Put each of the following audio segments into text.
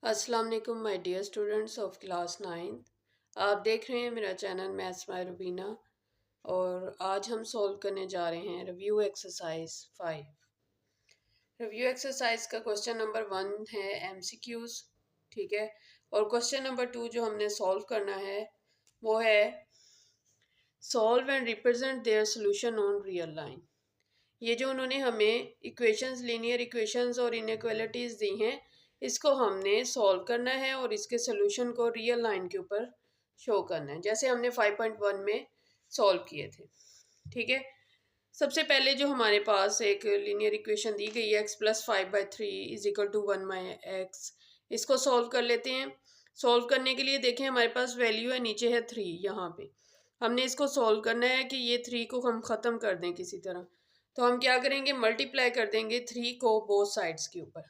अस्सलाम वालेकुम my dear students of class 9। आप देख रहे हैं मेरा चैनल मैथ्स बाय रुबीना और आज हम सॉल्व करने जा रहे हैं रिव्यू एक्सरसाइज 5। रिव्यू एक्सरसाइज का क्वेश्चन नंबर 1 है एमसीक्यूज, ठीक है। और क्वेश्चन नंबर 2 जो हमने सॉल्व करना है वो है solve and represent their solution on real line. ये जो उन्होंने हमें इक्वेशंस, लीनियर इक्वेशंस और इनइक्वालिटीज दी हैं, इसको हमने सॉल्व करना है और इसके सोल्यूशन को रियल लाइन के ऊपर शो करना है, जैसे हमने 5.1 में सॉल्व किए थे, ठीक है। सबसे पहले जो हमारे पास एक लीनियर इक्वेशन दी गई है x+5/3 is equal to 1/x, इसको सॉल्व कर लेते हैं। सॉल्व करने के लिए देखें हमारे पास वैल्यू है, नीचे है 3, यहाँ पे हमने इसको सॉल्व करना है कि ये 3 को हम ख़त्म कर दें किसी तरह। तो हम क्या करेंगे, मल्टीप्लाई कर देंगे 3 को बोथ साइड्स के ऊपर,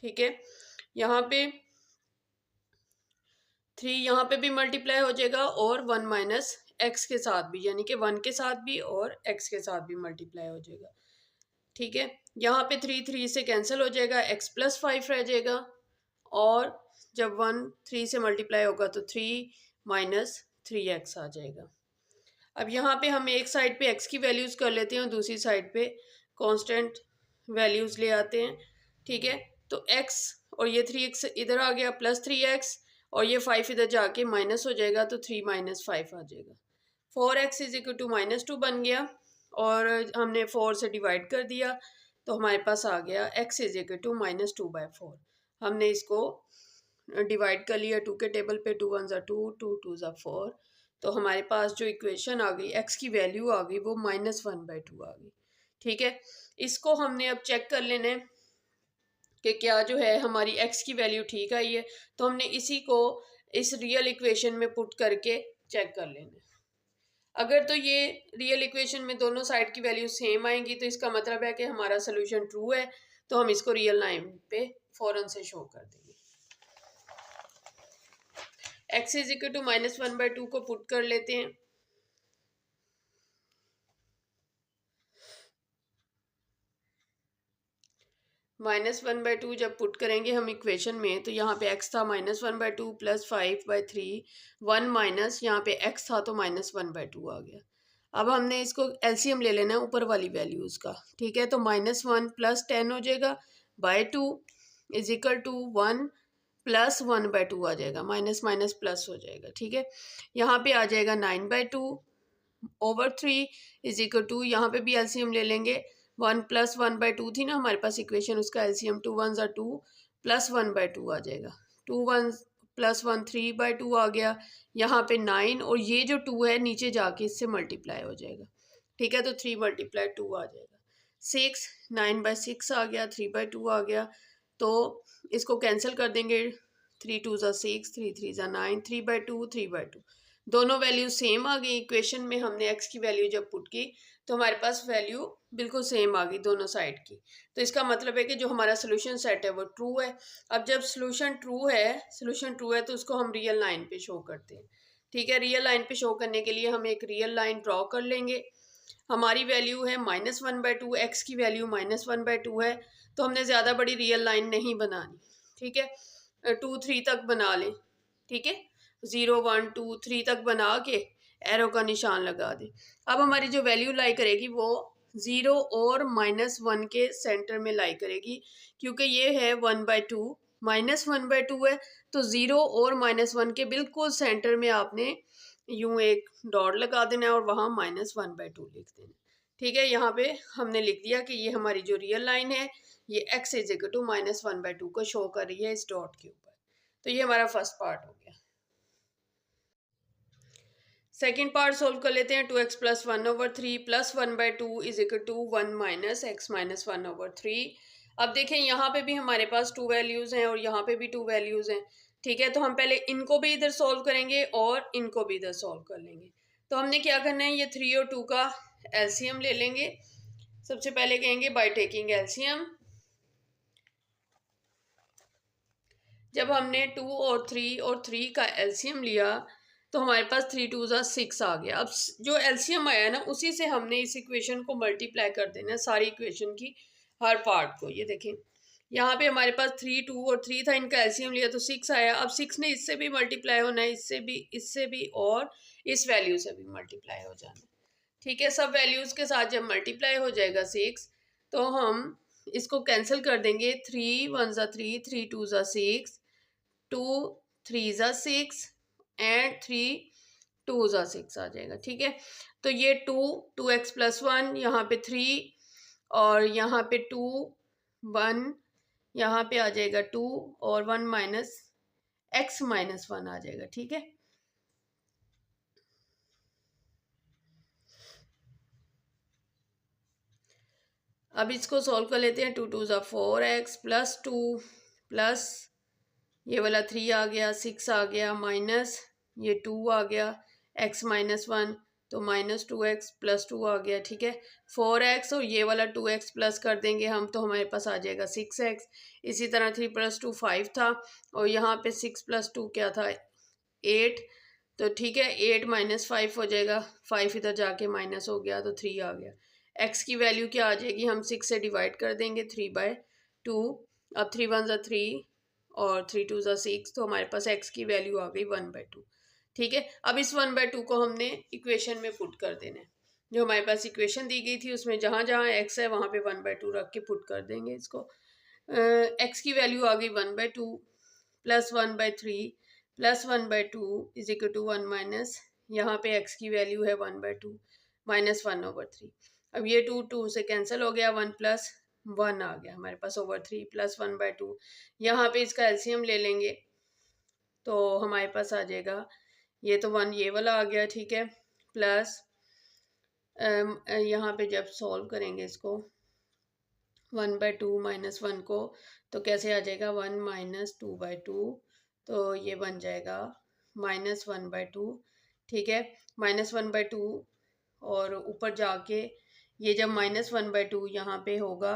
ठीक है। यहाँ पे 3 यहाँ पे भी मल्टीप्लाई हो जाएगा और 1 माइनस एक्स के साथ भी, यानी कि 1 के साथ भी और एक्स के साथ भी मल्टीप्लाई हो जाएगा, ठीक है। यहाँ पे 3 से कैंसिल हो जाएगा, x+5 रह जाएगा और जब 1 3 से मल्टीप्लाई होगा तो 3 माइनस 3x आ जाएगा। अब यहाँ पे हम एक साइड पे x की वैल्यूज़ कर लेते हैं और दूसरी साइड पे कांस्टेंट वैल्यूज़ ले आते हैं, ठीक है। तो x और ये 3x इधर आ गया +3x और ये 5 इधर जाके माइनस हो जाएगा तो 3 माइनस 5 आ जाएगा। 4x इज इक्वल टू -2 बन गया और हमने 4 से डिवाइड कर दिया तो हमारे पास आ गया x इज इक्वल टू -2/4। हमने इसको डिवाइड कर लिया 2 के टेबल पे, 2 1 2, 2 2 4, तो हमारे पास जो इक्वेशन आ गई, x की वैल्यू आ गई वो -1/2 आ गई, ठीक है। इसको हमने अब चेक कर लेना है कि क्या जो है हमारी x की वैल्यू ठीक आई है, तो हमने इसी को इस रियल इक्वेशन में पुट करके चेक कर लेना है। अगर तो ये रियल इक्वेशन में दोनों साइड की वैल्यू सेम आएंगी तो इसका मतलब है कि हमारा सोल्यूशन ट्रू है, तो हम इसको रियल लाइन पे फौरन से शो कर देंगे। x इज इक्वल टू -1/2 को पुट कर लेते हैं। -1/2 जब पुट करेंगे हम इक्वेशन में तो यहाँ पे x था -1/2 + 5/3, 1 माइनस यहाँ पे x था तो -1/2 आ गया। अब हमने इसको एलसीएम ले लेना है ऊपर वाली वैल्यूज का, ठीक है। तो -1 + 10 हो जाएगा बाय 2 इज इक्वल टू 1 + 1/2 आ जाएगा, माइनस माइनस प्लस हो जाएगा, ठीक है। यहाँ पे आ जाएगा 9/2 ओवर 3 इज इक्वल टू, यहाँ पे भी एलसीएम ले लेंगे, 1 + 1/2 थी ना हमारे पास इक्वेशन, उसका एलसीएम 2 1 2 + 1/2 आ जाएगा। 2 1 + 1 3/2 आ गया। यहाँ पे 9 और ये जो 2 है नीचे जाके इससे मल्टीप्लाई हो जाएगा, ठीक है। तो 3 × 2 आ जाएगा 6, 9/6 आ गया, 3/2 आ गया। तो इसको कैंसिल कर देंगे, 3 2 ज़ा 6, 3 3 ज़ा 9, 3/2 3/2, दोनों वैल्यू सेम आ गई। इक्वेशन में हमने x की वैल्यू जब पुट की तो हमारे पास वैल्यू बिल्कुल सेम आ गई दोनों साइड की, तो इसका मतलब है कि जो हमारा सोल्यूशन सेट है वो ट्रू है। अब जब सोल्यूशन ट्रू है तो उसको हम रियल लाइन पे शो करते हैं, ठीक है। रियल लाइन पे शो करने के लिए हम एक रियल लाइन ड्रॉ कर लेंगे। हमारी वैल्यू है -1/2, x की वैल्यू -1/2 है, तो हमने ज़्यादा बड़ी रियल लाइन नहीं बनानी, ठीक है। 2 3 तक बना लें, ठीक है। 0 1 2 3 तक बना के एरो का निशान लगा दें। अब हमारी जो वैल्यू लाई करेगी वो 0 और -1 के सेंटर में लाई करेगी, क्योंकि ये है 1/2 -1/2 है, तो 0 और -1 के बिल्कुल सेंटर में आपने यूं एक डॉट लगा देना है और वहाँ -1/2 लिख देना, ठीक है। यहाँ पे हमने लिख दिया कि ये हमारी जो रियल लाइन है ये x इज इक्वल टू -1/2 को शो कर रही है इस डॉट के ऊपर। तो ये हमारा फर्स्ट पार्ट हो गया। सेकेंड पार्ट सोल्व कर लेते हैं। 2x + 1/3 + 1/2 is equal to 1 - x - 1/3। अब देखें यहाँ पे भी हमारे पास 2 वैल्यूज़ हैं और यहाँ पे भी 2 वैल्यूज़ हैं, ठीक है। तो हम पहले इनको भी इधर सॉल्व करेंगे और इनको भी इधर सॉल्व कर लेंगे। तो हमने क्या करना है, ये 3 और 2 का एलसीएम ले लेंगे। सबसे पहले कहेंगे बाय टेकिंग एलसीएम। जब हमने 2 और 3 का एलसीएम लिया तो हमारे पास 3 2 ज़ा 6 आ गया। अब जो एलसीएम आया ना उसी से हमने इस इक्वेशन को मल्टीप्लाई कर देना है, सारी इक्वेशन की हर पार्ट को। ये देखें यहाँ पे हमारे पास 3 2 और 3 था, इनका एलसीएम लिया तो 6 आया। अब 6 ने इससे भी मल्टीप्लाई होना है, इससे भी और इस वैल्यू से भी मल्टीप्लाई हो जाना है। ठीक है, सब वैल्यूज के साथ जब मल्टीप्लाई हो जाएगा 6, तो हम इसको कैंसिल कर देंगे। 3 1 ज़ा 3, 3 2 ज़ा 6, 2 3 ज़ा 6 एंड 3 2 ज़ा 6 आ जाएगा। ठीक है, तो ये 2x प्लस 1, यहाँ पे 3 और यहाँ पे 2 1, यहाँ पे आ जाएगा 2 और 1 माइनस x माइनस 1 आ जाएगा। ठीक है, अब इसको सॉल्व कर लेते हैं। 2 2 ज़ा 4x प्लस 2 प्लस ये वाला 3 आ गया, 6 आ गया, माइनस ये 2 आ गया, x माइनस 1 तो माइनस 2x प्लस 2 आ गया। ठीक है, 4x और ये वाला 2x प्लस कर देंगे हम तो हमारे पास आ जाएगा 6x। इसी तरह 3 प्लस 2 5 था और यहाँ पे 6 प्लस 2 क्या था 8, तो ठीक है 8 माइनस 5 हो जाएगा, 5 इधर जाके माइनस हो गया तो 3 आ गया। x की वैल्यू क्या आ जाएगी, हम 6 से डिवाइड कर देंगे 3/2। अब 3 1 ज़ा 3 और 3 2 ज़ा 6, तो हमारे पास x की वैल्यू आ गई 1/2। ठीक है, अब इस 1/2 को हमने इक्वेशन में पुट कर देना है। जो हमारे पास इक्वेशन दी गई थी उसमें जहाँ जहाँ x है वहाँ पे 1/2 रख के पुट कर देंगे इसको। x की वैल्यू आ गई 1/2 plus 1/3 plus 1/2 is equal to 1 minus, यहाँ पे x की वैल्यू है 1/2 माइनस 1/3। अब ये 2 2 से कैंसिल हो गया, 1 प्लस 1 आ गया हमारे पास ओवर 3 प्लस 1/2। यहाँ पे इसका एलसीएम ले लेंगे तो हमारे पास आ जाएगा, ये तो 1 ये वाला आ गया। ठीक है, प्लस यहाँ पे जब सॉल्व करेंगे इसको 1/2 माइनस 1 को तो कैसे आ जाएगा 1 माइनस 2/2, तो ये बन जाएगा माइनस 1/2। ठीक है, माइनस 1/2 और ऊपर जाके ये जब माइनस 1/2 यहाँ पे होगा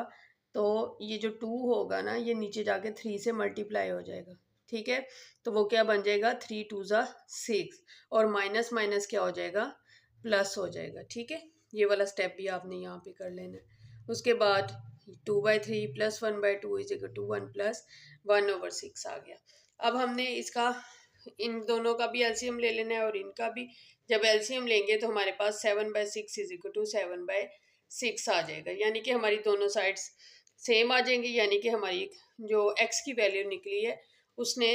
तो ये जो 2 होगा ना ये नीचे जाके 3 से मल्टीप्लाई हो जाएगा। ठीक है, तो वो क्या बन जाएगा 3 2 ज़ा 6 और माइनस माइनस क्या हो जाएगा प्लस हो जाएगा। ठीक है, ये वाला स्टेप भी आपने यहाँ पे कर लेना है। उसके बाद 2/3 plus 1/2 is equal to 1 plus 1/6 आ गया। अब हमने इसका इन दोनों का भी एलसीएम ले लेना है और इनका भी। जब एलसीएम लेंगे तो हमारे पास 7/6 इज इक्वल टू 7/6 आ जाएगा, यानी कि हमारी दोनों साइड्स सेम आ जाएंगी, यानी कि हमारी जो x की वैल्यू निकली है उसने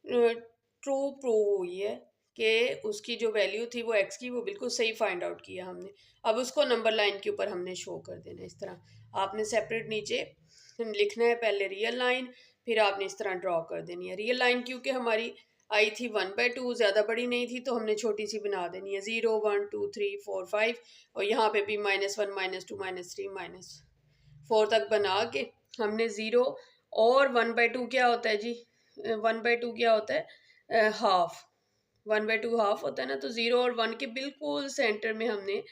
ट्रू प्रूव हुई है कि उसकी जो वैल्यू थी वो x की वो बिल्कुल सही फाइंड आउट किया हमने। अब उसको नंबर लाइन के ऊपर हमने शो कर देना है। इस तरह आपने सेपरेट नीचे लिखना है, पहले रियल लाइन फिर आपने इस तरह ड्रॉ कर देनी है। रियल लाइन क्योंकि हमारी आई थी 1/2, ज़्यादा बड़ी नहीं थी तो हमने छोटी सी बना देनी है। 0 1 2 3 4 5 और यहाँ पे भी -1 -2 -3 -4 तक बना के हमने 0 और 1/2 क्या होता है जी, 1/2 क्या होता है हाफ, 1/2 हाफ होता है ना, तो 0 और 1 के बिल्कुल सेंटर में हमने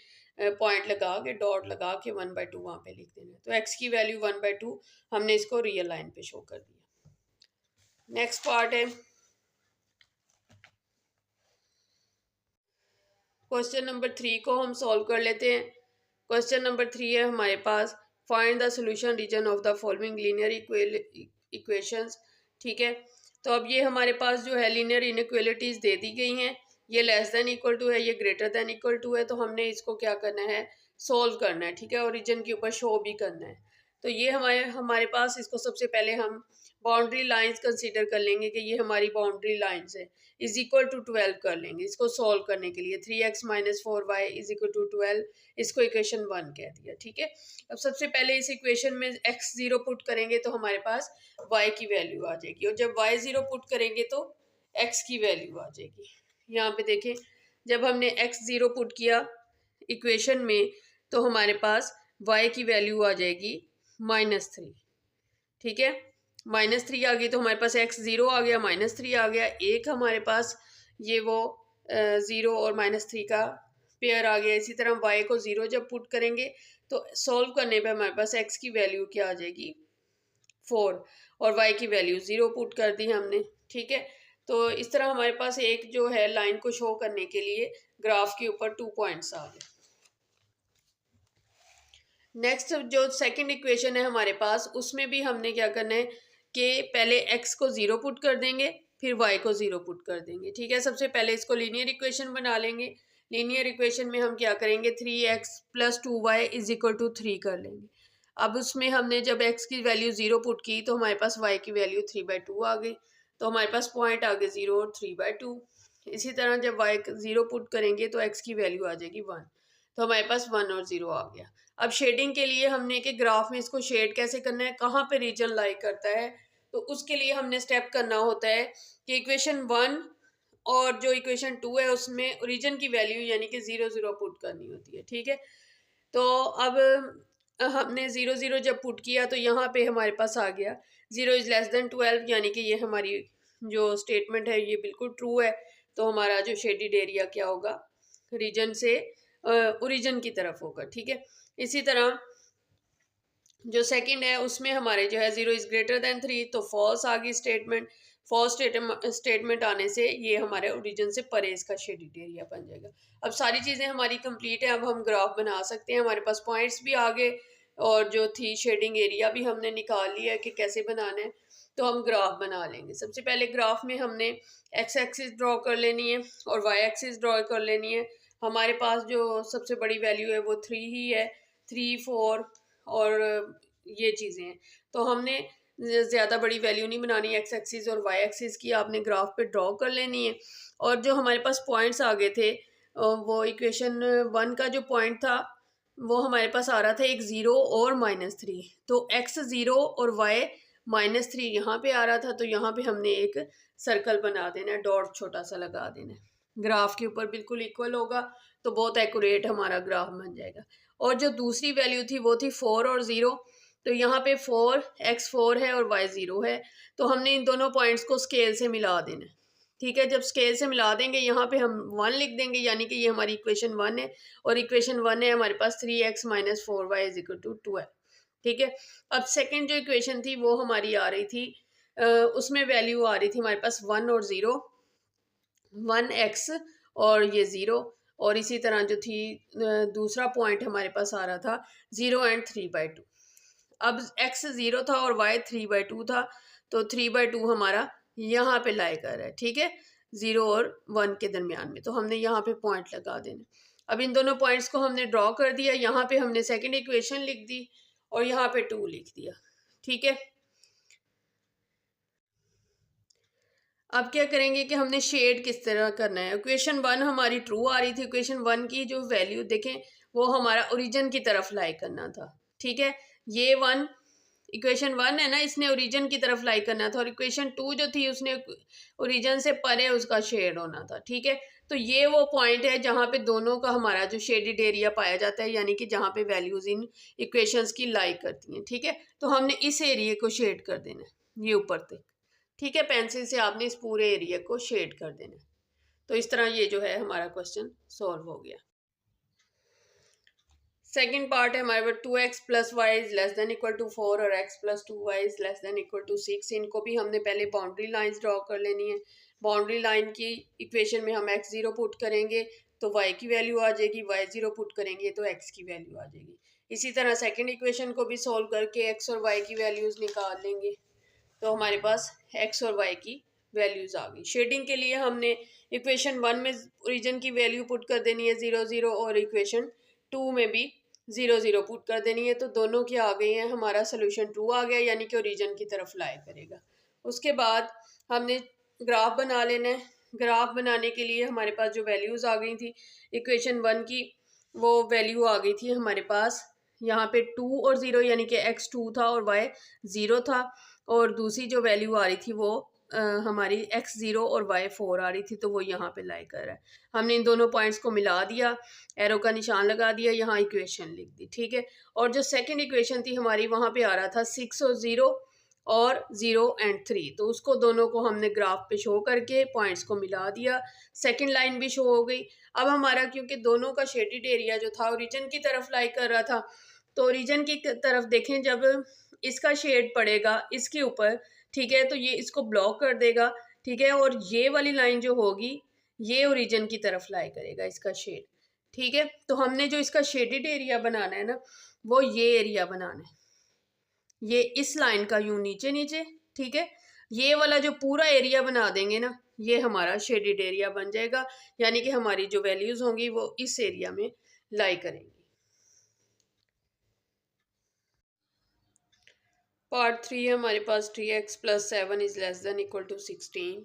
पॉइंट लगा के डॉट लगा के 1/2 वहाँ पे लिख देना है। तो x की वैल्यू 1/2 हमने इसको रियल लाइन पे शो कर दिया। नेक्स्ट पार्ट है क्वेश्चन नंबर 3 को हम सॉल्व कर लेते हैं। क्वेश्चन नंबर 3 है हमारे पास, find the solution region of the following linear equations. ठीक है, तो अब ये हमारे पास जो है लीनियर इनइक्वालिटीज दे दी गई हैं, ये लेस देन इक्वल टू है, ये ग्रेटर देन इक्वल टू है, तो हमने इसको क्या करना है सोल्व करना है। ठीक है, ओरिजिन के ऊपर शो भी करना है। तो ये हमारे पास इसको सबसे पहले हम बाउंड्री लाइंस कंसीडर कर लेंगे कि ये हमारी बाउंड्री लाइंस है, इज इक्वल टू 12 कर लेंगे इसको सॉल्व करने के लिए। 3x minus 4y is equal to 12, इसको इक्वेशन 1 कह दिया। ठीक है, अब सबसे पहले इस इक्वेशन में x 0 पुट करेंगे तो हमारे पास y की वैल्यू आ जाएगी, और जब y 0 पुट करेंगे तो x की वैल्यू आ जाएगी। यहाँ पे देखें, जब हमने x 0 पुट किया इक्वेशन में तो हमारे पास y की वैल्यू आ जाएगी -3। ठीक है, -3 आ गई तो हमारे पास x 0 आ गया, -3 आ गया, एक हमारे पास ये वो 0 और -3 का पेयर आ गया। इसी तरह y को 0 जब पुट करेंगे तो सॉल्व करने पे हमारे पास x की वैल्यू क्या आ जाएगी 4 और y की वैल्यू 0 पुट कर दी हमने। ठीक है, तो इस तरह हमारे पास एक जो है लाइन को शो करने के लिए ग्राफ के ऊपर 2 पॉइंट्स आ गए। नेक्स्ट जो सेकंड इक्वेशन है हमारे पास, उसमें भी हमने क्या करना है कि पहले x को 0 पुट कर देंगे, फिर y को 0 पुट कर देंगे। ठीक है, सबसे पहले इसको लीनियर इक्वेशन बना लेंगे। लीनियर इक्वेशन में हम क्या करेंगे, 3x + 2y = 3 कर लेंगे। अब उसमें हमने जब x की वैल्यू 0 पुट की तो हमारे पास y की वैल्यू 3/2 आ गई, तो हमारे पास पॉइंट आ गए 0 और 3/2। इसी तरह जब y 0 पुट करेंगे तो x की वैल्यू आ जाएगी 1, तो हमारे पास 1 और 0 आ गया। अब शेडिंग के लिए हमने कि ग्राफ में इसको शेड कैसे करना है, कहाँ पे रीजन लाई करता है, तो उसके लिए हमने स्टेप करना होता है कि इक्वेशन 1 और जो इक्वेशन 2 है उसमें रीजन की वैल्यू यानी कि 0 0 पुट करनी होती है। ठीक है, तो अब हमने 0 0 जब पुट किया तो यहाँ पे हमारे पास आ गया 0 > 12, यानी कि ये हमारी जो स्टेटमेंट है ये बिल्कुल ट्रू है। तो हमारा जो शेडिड एरिया क्या होगा, रीजन से ओरिजिन की तरफ होगा। ठीक है, इसी तरह जो सेकंड है उसमें हमारे जो है 0 > 3, तो फॉल्स आ गई स्टेटमेंट। फॉल्स स्टेटमेंट आने से ये हमारे ओरिजिन से परे इसका शेडिड एरिया बन जाएगा। अब सारी चीज़ें हमारी कंप्लीट है, अब हम ग्राफ बना सकते हैं। हमारे पास पॉइंट्स भी आ गए और जो थी शेडिंग एरिया भी हमने निकाल लिया है कि कैसे बनाना है। तो हम ग्राफ बना लेंगे। सबसे पहले ग्राफ में हमने एक्स एक्सिस ड्रॉ कर लेनी है और वाई एक्सिस ड्रॉ कर लेनी है। हमारे पास जो सबसे बड़ी वैल्यू है वो 3 ही है, 3 4 और ये चीज़ें हैं। तो हमने ज़्यादा बड़ी वैल्यू नहीं बनानी, एक्स एक्सिस और वाई एक्सिस की आपने ग्राफ पे ड्रॉ कर लेनी है। और जो हमारे पास पॉइंट्स आ गए थे, वो इक्वेशन 1 का जो पॉइंट था वो हमारे पास आ रहा था एक 0 और -3, तो x 0 और y -3 यहाँ पे आ रहा था, तो यहाँ पे हमने एक सर्कल बना देना है, डॉट छोटा सा लगा देना है, ग्राफ के ऊपर बिल्कुल इक्वल होगा, तो बहुत एक्यूरेट हमारा ग्राफ बन जाएगा। और जो दूसरी वैल्यू थी वो थी 4 और 0, तो यहाँ पे 4 है और y 0 है, तो हमने इन दोनों पॉइंट्स को स्केल से मिला देना है। ठीक है, जब स्केल से मिला देंगे यहाँ पे हम 1 लिख देंगे, यानी कि ये हमारी इक्वेशन 1 है और इक्वेशन 1 है हमारे पास 3x - 4y = 12। ठीक है, अब सेकंड जो इक्वेशन थी वो हमारी आ रही थी उसमें वैल्यू आ रही थी हमारे पास 1 और 0, 1x और ये 0, और इसी तरह जो थी दूसरा पॉइंट हमारे पास आ रहा था 0 और 3/2। अब x 0 था और y 3/2 था, तो 3/2 हमारा यहाँ पे लाई कर है। ठीक है, 0 और 1 के दरमियान में, तो हमने यहाँ पे पॉइंट लगा देना। अब इन दोनों पॉइंट्स को हमने ड्रॉ कर दिया, यहाँ पे हमने सेकंड इक्वेशन लिख दी और यहाँ पे 2 लिख दिया। ठीक है, अब क्या करेंगे कि हमने शेड किस तरह करना है। इक्वेशन 1 हमारी ट्रू आ रही थी, इक्वेशन 1 की जो वैल्यू देखें वो हमारा ओरिजिन की तरफ लाई करना था। ठीक है, ये 1 इक्वेशन 1 है ना, इसने ओरिजिन की तरफ लाई करना था, और इक्वेशन 2 जो थी उसने ओरिजिन से परे उसका शेड होना था। ठीक है, तो ये वो पॉइंट है जहाँ पे दोनों का हमारा जो शेडेड एरिया पाया जाता है, यानी कि जहाँ पे वैल्यूज इन इक्वेशंस की लाई करती हैं। ठीक है, तो हमने इस एरिया को शेड कर देना है, ये ऊपर तक। ठीक है, पेंसिल से आपने इस पूरे एरिया को शेड कर देना है। तो इस तरह ये जो है हमारा क्वेश्चन सॉल्व हो गया। सेकेंड पार्ट है हमारे पास 2x + y > 4 और x + 2y > 6। इनको भी हमने पहले बाउंड्री लाइंस ड्रॉ कर लेनी है। बाउंड्री लाइन की इक्वेशन में हम x 0 पुट करेंगे तो y की वैल्यू आ जाएगी, y 0 पुट करेंगे तो x की वैल्यू आ जाएगी। इसी तरह सेकेंड इक्वेशन को भी सोल्व करके x और y की वैल्यूज निकाल लेंगे, तो हमारे पास x और y की वैल्यूज आ गई। शेडिंग के लिए हमने इक्वेशन 1 में ओरिजिन की वैल्यू पुट कर देनी है 0 0, और इक्वेशन 2 में भी 0 0 पुट कर देनी है, तो दोनों क्या आ गई हैं, हमारा सोल्यूशन ट्रू आ गया, यानी कि ओरिजिन की तरफ लाई करेगा। उसके बाद हमने ग्राफ बना लेना है। ग्राफ बनाने के लिए हमारे पास जो वैल्यूज आ गई थी इक्वेशन 1 की, वो वैल्यू आ गई थी हमारे पास यहाँ पे 2 और 0, यानी कि x 2 था और y 0 था, और दूसरी जो वैल्यू आ रही थी वो हमारी x 0 और y 4 आ रही थी, तो वो यहाँ पे लाई कर रहा है। हमने इन दोनों पॉइंट्स को मिला दिया, एरो का निशान लगा दिया, यहाँ इक्वेशन लिख दी। ठीक है, और जो सेकंड इक्वेशन थी हमारी वहाँ पे आ रहा था 6 और 0 और 0 और 3, तो उसको दोनों को हमने ग्राफ पे शो करके पॉइंट्स को मिला दिया, सेकंड लाइन भी शो हो गई। अब हमारा क्योंकि दोनों का शेडेड एरिया जो था ओरिजिन की तरफ लाई कर रहा था, तो ओरिजिन की तरफ देखें, जब इसका शेड पड़ेगा इसके ऊपर, ठीक है, तो ये इसको ब्लॉक कर देगा। ठीक है, और ये वाली लाइन जो होगी ये ओरिजिन की तरफ लाई करेगा इसका शेड। ठीक है, तो हमने जो इसका शेडेड एरिया बनाना है ना, वो ये एरिया बनाना है, ये इस लाइन का यूं नीचे नीचे, ठीक है। ये वाला जो पूरा एरिया बना देंगे ना, ये हमारा शेडेड एरिया बन जाएगा, यानी कि हमारी जो वैल्यूज होंगी वो इस एरिया में लाई करेंगी। पार्ट 3 है हमारे पास, 3x plus 7 is less than equal to 16।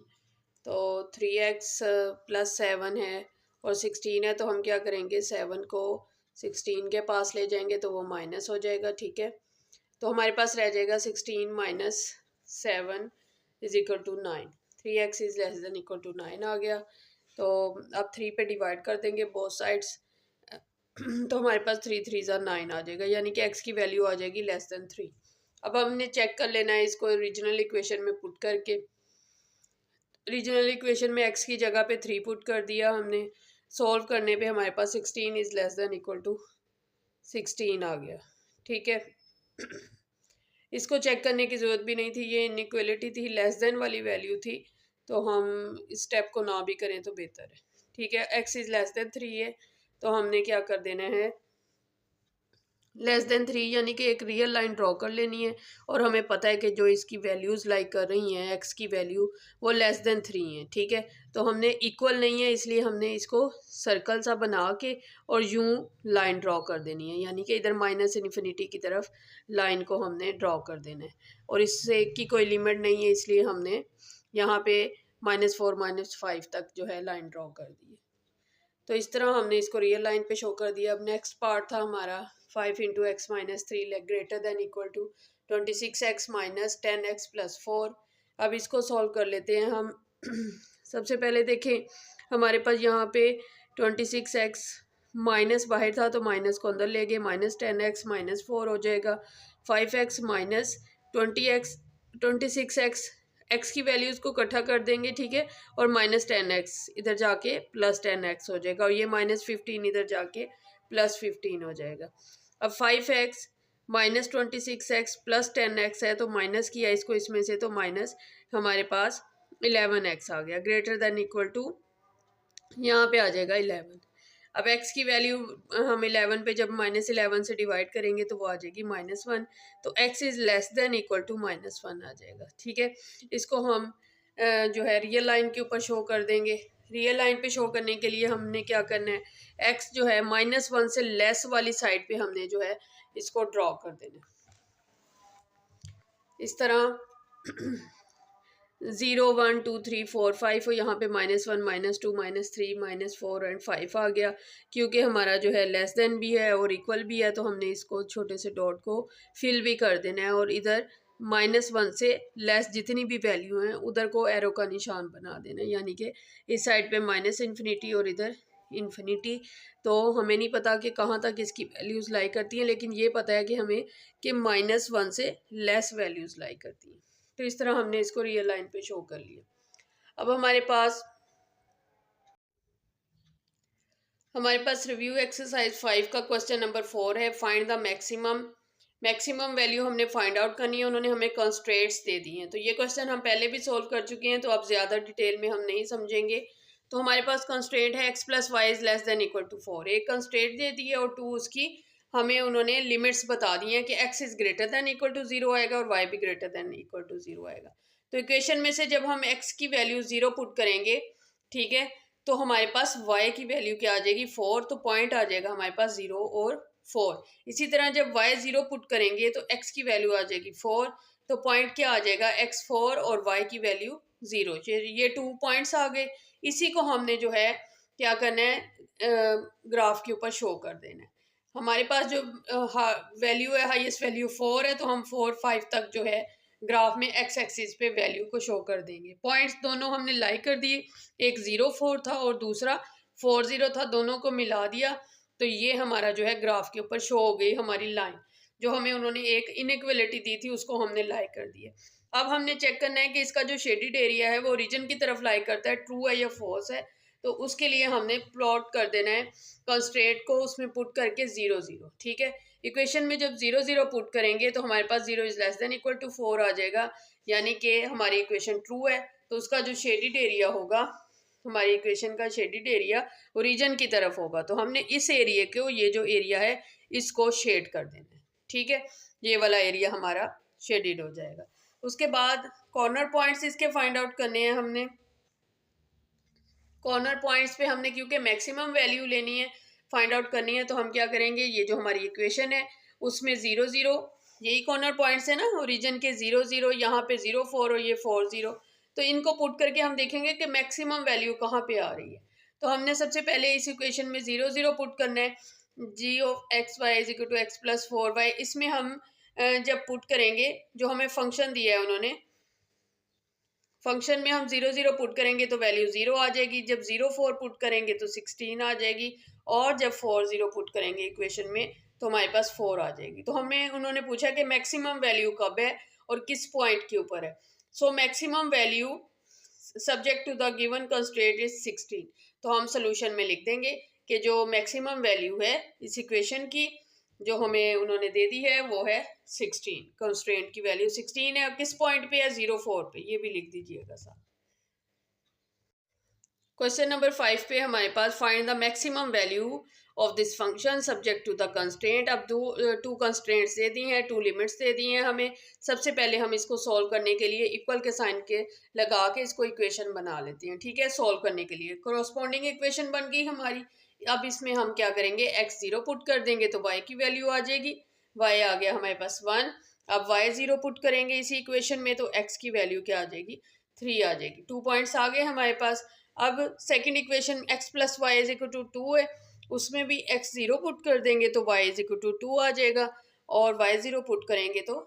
तो 3x प्लस 7 है और 16 है, तो हम क्या करेंगे, 7 को 16 के पास ले जाएंगे तो वो माइनस हो जाएगा, ठीक है। तो हमारे पास रह जाएगा 16 minus 7 is equal to 9। 3x is less than equal to 9 आ गया। तो अब 3 पे डिवाइड कर देंगे बोथ साइड्स, तो हमारे पास 3 3 ज़ा 9 आ जाएगा, यानी कि x की वैल्यू आ जाएगी लेस देन 3। अब हमने चेक कर लेना है इसको ओरिजिनल इक्वेशन में पुट करके। ओरिजिनल इक्वेशन में x की जगह पे 3 पुट कर दिया हमने। सॉल्व करने पे हमारे पास 16 is less than equal to 16 आ गया, ठीक है। इसको चेक करने की ज़रूरत भी नहीं थी, ये इनइक्वालिटी थी, लेस देन वाली वैल्यू थी, तो हम इस स्टेप को ना भी करें तो बेहतर है, ठीक है। x इज़ लेस देन 3 है, तो हमने क्या कर देना है, लेस देन 3 यानी कि एक रियल लाइन ड्रॉ कर लेनी है, और हमें पता है कि जो इसकी वैल्यूज़ लाइक कर रही हैं x की वैल्यू वो लेस देन 3 है, ठीक है। तो हमने इक्वल नहीं है, इसलिए हमने इसको सर्कल सा बना के और यूं लाइन ड्रॉ कर देनी है, यानी कि इधर माइनस इन्फिनिटी की तरफ लाइन को हमने ड्रॉ कर देना है, और इससे की कोई लिमिट नहीं है, इसलिए हमने यहाँ पे -4 -5 तक जो है लाइन ड्रॉ कर दी है। तो इस तरह हमने इसको रियल लाइन पे शो कर दिया। अब नेक्स्ट पार्ट था हमारा 5 into x minus 3 greater than equal to 26x minus 10x plus 4। अब इसको सॉल्व कर लेते हैं हम। सबसे पहले देखें, हमारे पास यहाँ पे 26x माइनस बाहर था, तो माइनस को अंदर ले गए, -10x -4 हो जाएगा। 5x माइनस 26x, एक्स की वैल्यूज़ को इकट्ठा कर देंगे, ठीक है, और -10x इधर जाके +10x हो जाएगा, और ये -15 इधर जाके +15 हो जाएगा। अब 5x -26x +10x है, तो माइनस किया इसको इसमें से, तो माइनस हमारे पास 11x आ गया, ग्रेटर देन इक्वल टू यहाँ पे आ जाएगा 11। अब x की वैल्यू हम 11 पे जब -11 से डिवाइड करेंगे तो वो आ जाएगी -1, तो x is less than equal to -1 आ जाएगा, ठीक है। इसको हम जो है रियल लाइन के ऊपर शो कर देंगे। रियल लाइन पे शो करने के लिए हमने क्या करना है, x जो है -1 से लेस वाली साइड पे हमने जो है इसको ड्रॉ कर देना इस तरह। 0 1 2 3 4 5 और यहाँ पे -1 -2 -3 -4 एंड 5 आ गया, क्योंकि हमारा जो है लेस देन भी है और इक्वल भी है, तो हमने इसको छोटे से डॉट को फिल भी कर देना है, और इधर -1 से लेस जितनी भी वैल्यू हैं उधर को एरो का निशान बना देना है, यानी कि इस साइड पे -इन्फिनिटी और इधर इन्फिनिटी। तो हमें नहीं पता कि कहाँ तक इसकी वैल्यूज़ लाई करती हैं, लेकिन ये पता है कि हमें कि -1 से लेस वैल्यूज़ लाई करती हैं। तो इस तरह हमने इसको रियल लाइन पे शो कर लिया। अब हमारे पास रिव्यू एक्सरसाइज 5 का क्वेश्चन नंबर 4 है, फाइंड द मैक्सिमम वैल्यू हमने फाइंड आउट करनी है। उन्होंने हमें कंस्ट्रेंट्स दे दी हैं, तो ये क्वेश्चन हम पहले भी सोल्व कर चुके हैं, तो अब ज़्यादा डिटेल में हम नहीं समझेंगे। तो हमारे पास कंस्ट्रेंट है x plus y is less than equal to 4, एक कंस्ट्रेंट दे दी है, और 2 उसकी हमें उन्होंने लिमिट्स बता दी हैं कि x is greater than equal to 0 आएगा और y भी ग्रेटर देन इक्वल टू 0 आएगा। तो इक्वेशन में से जब हम x की वैल्यू 0 पुट करेंगे, ठीक है, तो हमारे पास y की वैल्यू क्या आ जाएगी, 4, तो पॉइंट आ जाएगा हमारे पास 0 और 4। इसी तरह जब y 0 पुट करेंगे तो x की वैल्यू आ जाएगी 4, तो पॉइंट क्या आ जाएगा, x 4 और y की वैल्यू 0। ये 2 पॉइंट्स आ गए। इसी को हमने जो है क्या करना है, ग्राफ के ऊपर शो कर देना है। हमारे पास जो वैल्यू है, हाईएस्ट वैल्यू 4 है, तो हम 4 5 तक जो है ग्राफ में एक्स एक्सिस पे वैल्यू को शो कर देंगे। पॉइंट्स दोनों हमने लाई कर दिए, एक 0 4 था और दूसरा 4 0 था, दोनों को मिला दिया, तो ये हमारा जो है ग्राफ के ऊपर शो हो गई हमारी लाइन। जो हमें उन्होंने एक इनइक्वालिटी दी थी उसको हमने लाई कर दिया। अब हमने चेक करना है कि इसका जो शेडेड एरिया है वो ओरिजिन की तरफ लाई करता है, ट्रू है या फॉल्स है। तो उसके लिए हमने प्लॉट कर देना है कंस्ट्रेंट को, उसमें पुट करके 0 0, ठीक है। इक्वेशन में जब 0 0 पुट करेंगे तो हमारे पास 0 is less than equal to 4 आ जाएगा, यानी कि हमारी इक्वेशन ट्रू है। तो उसका जो शेडेड एरिया होगा हमारी इक्वेशन का शेडेड एरिया ओरिजिन की तरफ होगा, तो हमने इस एरिया को, ये जो एरिया है इसको शेड कर देना है। ठीक है, ये वाला एरिया हमारा शेडेड हो जाएगा। उसके बाद कॉर्नर पॉइंट्स इसके फाइंड आउट करने हैं हमने। कॉर्नर पॉइंट्स पे हमने क्योंकि मैक्सिमम वैल्यू लेनी है, फाइंड आउट करनी है, तो हम क्या करेंगे, ये जो हमारी इक्वेशन है उसमें 0 0, यही कॉर्नर पॉइंट्स है ना ओरिजिन के, 0 0, यहाँ पे 0 4 और ये 4 0, तो इनको पुट करके हम देखेंगे कि मैक्सिमम वैल्यू कहाँ पे आ रही है। तो हमने सबसे पहले इस इक्वेशन में 0 0 पुट करना है, g of x y is equal to x plus 4y। इसमें हम जब पुट करेंगे, जो हमें फंक्शन दिया है उन्होंने, फंक्शन में हम 0 0 पुट करेंगे तो वैल्यू 0 आ जाएगी, जब 0 4 पुट करेंगे तो 16 आ जाएगी, और जब 4 0 पुट करेंगे इक्वेशन में तो हमारे पास 4 आ जाएगी। तो हमें उन्होंने पूछा कि मैक्सिमम वैल्यू कब है और किस पॉइंट के ऊपर है। So maximum value subject to the given constraint is 16। तो हम सोल्यूशन में लिख देंगे कि जो मैक्सिमम वैल्यू है इस इक्वेशन की, जो हमें उन्होंने दे दी है, वो है 16। कंस्ट्रेंट की वैल्यू 16 है, और किस पॉइंट पे है, 0 4 पे, ये भी लिख दीजिएगा साथ। क्वेश्चन नंबर 5 पे हमारे पास find the maximum value of this function subject to the constraint. अब टू कंस्ट्रेंट्स दे दी हैं, टू लिमिट्स दे दी हैं हमें। सबसे पहले हम इसको सॉल्व करने के लिए इक्वल के साइन के लगा के इसको इक्वेशन बना लेते हैं। ठीक है, सॉल्व करने के लिए कोरोस्पोंडिंग इक्वेशन बन गई हमारी। अब इसमें हम क्या करेंगे, x 0 पुट कर देंगे तो y की वैल्यू आ जाएगी, y आ गया हमारे पास 1। अब y 0 पुट करेंगे इसी इक्वेशन में तो x की वैल्यू क्या आ जाएगी, 3 आ जाएगी। 2 पॉइंट्स आ गए हमारे पास। अब second equation x plus y is equal to 2 है, उसमें भी x 0 पुट कर देंगे तो y इज इक्वल टू 2 आ जाएगा, और y 0 पुट करेंगे तो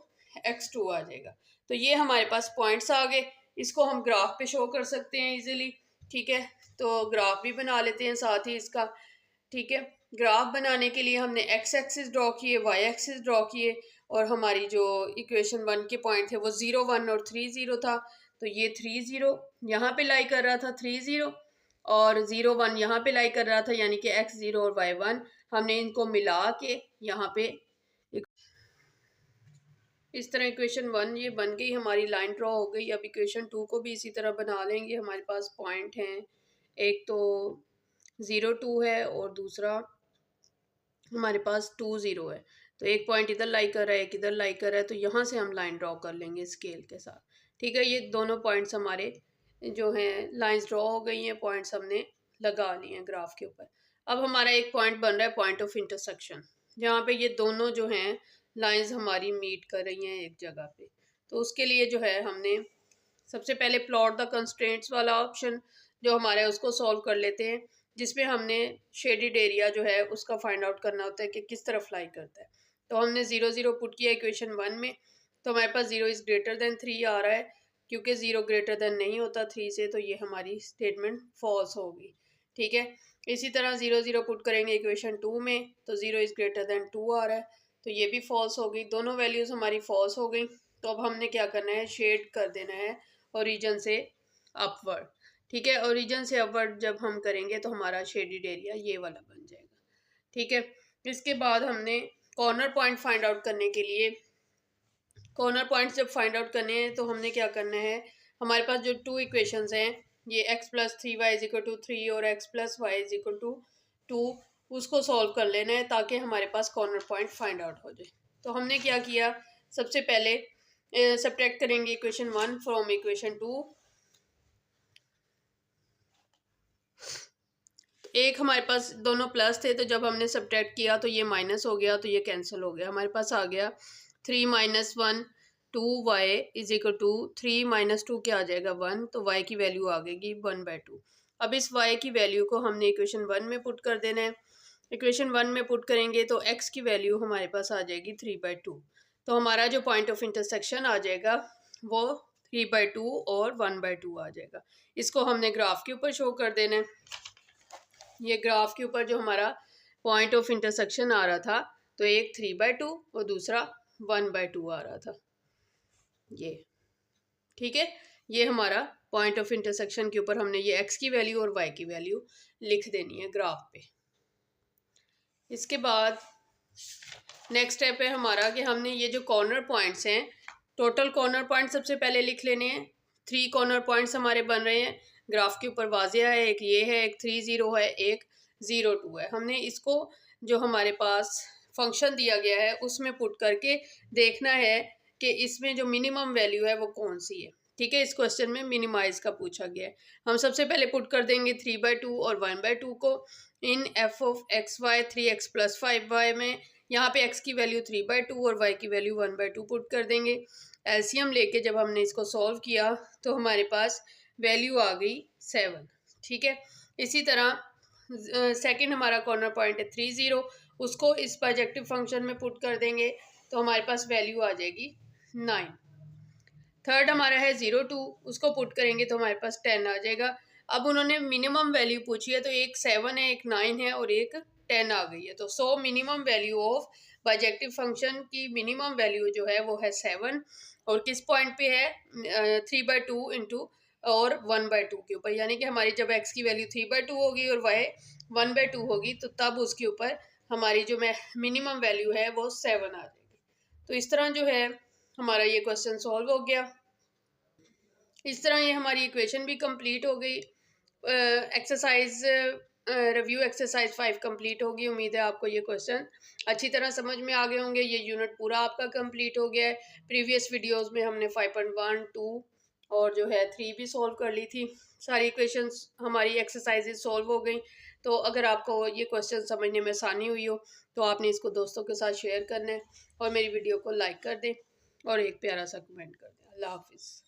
x 2 आ जाएगा। तो ये हमारे पास पॉइंट्स आ गए, इसको हम ग्राफ पे शो कर सकते हैं इजीली। ठीक है, तो ग्राफ भी बना लेते हैं साथ ही इसका। ठीक है, ग्राफ बनाने के लिए हमने x एक्सिस ड्रॉ किए, y एक्सिस ड्रॉ किए, और हमारी जो इक्वेशन 1 के पॉइंट थे वो 0 1 और 3 0 था, तो ये 3 0 यहाँ पे लाई कर रहा था, 3 0, और 0 1 यहाँ पे लाई कर रहा था, यानी कि x 0 और y 1। हमने इनको मिला के यहाँ पे इस तरह इक्वेशन 1 ये बन गई हमारी, लाइन ड्रॉ हो गई। अब इक्वेशन 2 को भी इसी तरह बना लेंगे। हमारे पास पॉइंट हैं, एक तो 0 2 है और दूसरा हमारे पास 2 0 है, तो एक पॉइंट इधर लाई कर रहा है, एक इधर लाई कर रहा है, तो यहाँ से हम लाइन ड्रॉ कर लेंगे स्केल के साथ। ठीक है, ये दोनों पॉइंट्स हमारे जो हैं लाइंस ड्रॉ हो गई हैं, पॉइंट्स हमने लगा लिए हैं ग्राफ के ऊपर। अब हमारा एक पॉइंट बन रहा है पॉइंट ऑफ इंटरसेक्शन, जहाँ पे ये दोनों जो हैं लाइंस हमारी मीट कर रही हैं एक जगह पे। तो उसके लिए जो है हमने सबसे पहले प्लॉट द कंस्ट्रेंट्स वाला ऑप्शन जो हमारा है उसको सॉल्व कर लेते हैं, जिसमें हमने शेडेड एरिया जो है उसका फाइंड आउट करना होता है कि किस तरफ लाई करता है। तो हमने 0 0 पुट किया इक्वेशन 1 में, तो हमारे पास 0 इज़ ग्रेटर देन 3 आ रहा है, क्योंकि 0 ग्रेटर देन नहीं होता 3 से, तो ये हमारी स्टेटमेंट फॉल्स होगी। ठीक है, इसी तरह 0 0 पुट करेंगे इक्वेशन 2 में, तो 0 इज़ ग्रेटर देन 2 आ रहा है, तो ये भी फॉल्स हो गई, दोनों वैल्यूज़ हमारी फॉल्स हो गई। तो अब हमने क्या करना है, शेड कर देना है ओरिजिन से अपवर्ड। ठीक है, ओरिजिन से अपवर्ड जब हम करेंगे तो हमारा शेडेड एरिया ये वाला बन जाएगा। ठीक है, इसके बाद हमने कॉर्नर पॉइंट फाइंड आउट करने के लिए, कॉर्नर पॉइंट्स जब फाइंड आउट करने हैं तो हमने क्या करना है, हमारे पास जो टू इक्वेशंस हैं, ये x plus 3y is equal to 3 और x plus y is equal to 2, उसको सॉल्व कर लेना है ताकि हमारे पास कॉर्नर पॉइंट फाइंड आउट हो जाए। तो हमने क्या किया, सबसे पहले सब्ट्रैक्ट करेंगे इक्वेशन 1 फ्रॉम इक्वेशन 2। एक हमारे पास दोनों प्लस थे, तो जब हमने सब्ट्रैक्ट किया तो ये माइनस हो गया, तो ये कैंसिल हो गया। हमारे पास आ गया 3 minus 1 2y is equal to 3 minus 2 क्या आ जाएगा 1, तो y की वैल्यू आ गएगी 1/2। अब इस y की वैल्यू को हमने इक्वेशन 1 में पुट कर देना है। इक्वेशन 1 में पुट करेंगे तो x की वैल्यू हमारे पास आ जाएगी 3/2। तो हमारा जो पॉइंट ऑफ इंटरसेक्शन आ जाएगा वो 3/2 और 1/2 आ जाएगा। इसको हमने ग्राफ के ऊपर शो कर देना है। ये ग्राफ के ऊपर जो हमारा पॉइंट ऑफ इंटरसेक्शन आ रहा था, तो एक 3/2 और दूसरा 1/2 आ रहा था, ये। ठीक है, ये हमारा पॉइंट ऑफ इंटरसेक्शन के ऊपर हमने ये x की वैल्यू और y की वैल्यू लिख देनी है ग्राफ पे। इसके बाद नेक्स्ट स्टेप है हमारा कि हमने ये जो कॉर्नर पॉइंट्स हैं, टोटल कॉर्नर पॉइंट सबसे पहले लिख लेने हैं। 3 कॉर्नर पॉइंट्स हमारे बन रहे हैं, ग्राफ के ऊपर वाजिया है, एक ये है, एक 3 0 है, एक 0 2 है। हमने इसको जो हमारे पास फंक्शन दिया गया है उसमें पुट करके देखना है कि इसमें जो मिनिमम वैल्यू है वो कौन सी है। ठीक है, इस क्वेश्चन में मिनिमाइज का पूछा गया है। हम सबसे पहले पुट कर देंगे 3/2 और 1/2 को in f of x y 3x + 5y में। यहाँ पे x की वैल्यू 3/2 और y की वैल्यू 1/2 पुट कर देंगे। एलसीएम लेके जब हमने इसको सॉल्व किया तो हमारे पास वैल्यू आ गई 7। ठीक है, इसी तरह सेकंड हमारा कॉर्नर पॉइंट है 3 0, उसको इस बाइजेक्टिव फंक्शन में पुट कर देंगे तो हमारे पास वैल्यू आ जाएगी 9। थर्ड हमारा है 0 2, उसको पुट करेंगे तो हमारे पास 10 आ जाएगा। अब उन्होंने मिनिमम वैल्यू पूछी है तो एक 7 है, एक 9 है और एक 10 आ गई है। तो so minimum value of bijective function की मिनिमम वैल्यू जो है वो है 7 और किस पॉइंट पे है 3/2 इंटू और 1/2 के ऊपर, यानी कि हमारी जब x की वैल्यू 3/2 होगी और y 1/2 होगी तो तब उसके ऊपर हमारी जो मिनिमम वैल्यू है वो 7 आ जाएगी। तो इस तरह जो है हमारा ये क्वेश्चन सॉल्व हो गया। इस तरह ये हमारी इक्वेशन भी कंप्लीट हो गई। एक्सरसाइज रिव्यू एक्सरसाइज 5 कंप्लीट होगी। उम्मीद है आपको ये क्वेश्चन अच्छी तरह समझ में आ गए होंगे। ये यूनिट पूरा आपका कंप्लीट हो गया है। प्रीवियस वीडियोस में हमने 5.1 2 और जो है 3 भी सॉल्व कर ली थी। सारी इक्वेशंस हमारी एक्सरसाइजेज सॉल्व हो गई। तो अगर आपको ये क्वेश्चन समझने में आसानी हुई हो तो आपने इसको दोस्तों के साथ शेयर करना है और मेरी वीडियो को लाइक कर दें और एक प्यारा सा कमेंट कर दें। अल्लाह हाफिज़।